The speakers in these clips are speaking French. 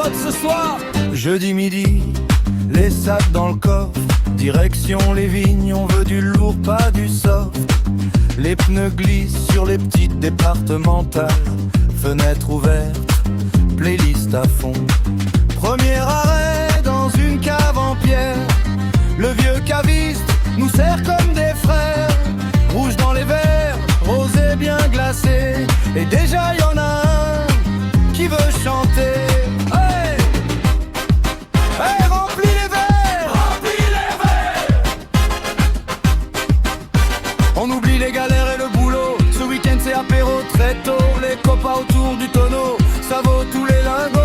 potes ce soir. Jeudi midi, les sacs dans le coffre, direction les vignes, on veut du lourd, pas du soft. Les pneus glissent sur les petites départementales, fenêtres ouvertes, playlist à fond. Premier arrêt dans une cave en pierre, le vieux caviste nous sert comme des frères. Rouge dans les verres, rosé bien glacé, et déjà y en a un qui veut chanter. Hey, hey, remplis les verres, Remplis les verres. on oublie les galères et le boulot. Ce week-end c'est apéro très tôt, les copains autour du tonneau, ça vaut tous les lingots.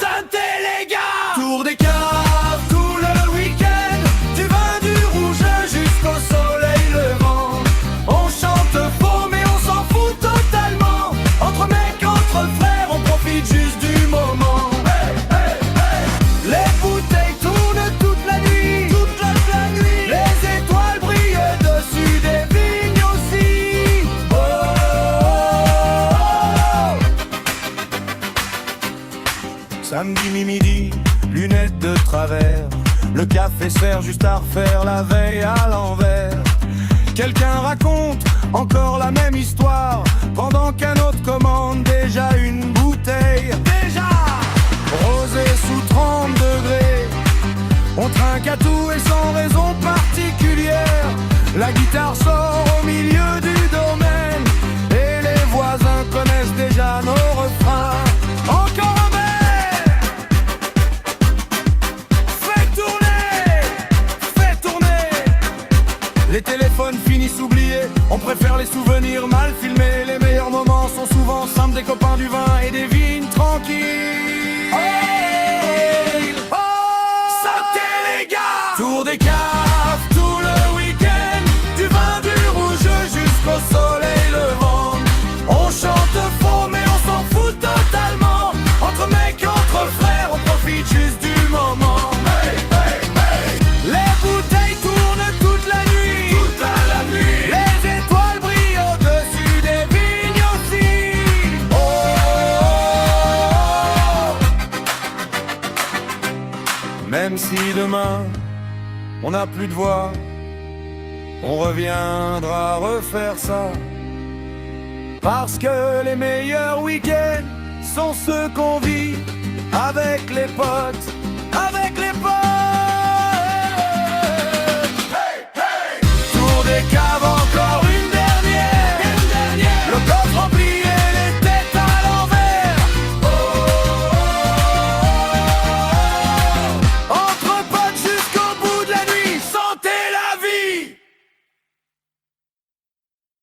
Santé les gars. Tour des caves tout le week-end, du vin, du rouge jusqu'au soleil levant. On chante faux mais on s'en fout totalement. Entre mecs, entre frères, on profite juste du moment. Hey, hey, hey. Les bouteilles tournent toute la nuit, les étoiles brillent dessus des vignes aussi. Oh, oh, oh. Samedi midi, lunettes de travers, le café sert juste à refaire la veille à l'envers. Quelqu'un raconte encore la même histoire, pendant qu'un autre commande déjà une bouteille. Déjà rosé sous 30 degrés, on trinque à tout et sans raison particulière. La guitare sort au milieu du domaine, et les voisins connaissent déjà nos refrains. Encore un verre, fais tourner. Les téléphones finissent oubliés, on préfère les souvenirs mal filmés. Les meilleurs moments sont souvent simples, des copains, du vin et des vignes tranquilles. Oh, Santé les gars. tour des caves tout le week-end, du vin, du rouge jusqu'au soleil levant. On chante faux mais on s'en fout totalement. Entre mecs, entre frères, on profite juste du moment. Hey, hey, hey. Les bouteilles tournent toute la nuit, Toute la nuit. les étoiles brillent au-dessus des vignes aussi. Oh, même si demain on n'a plus de voix, on reviendra refaire ça. Parce que les meilleurs week-ends sont ceux qu'on vit avec les potes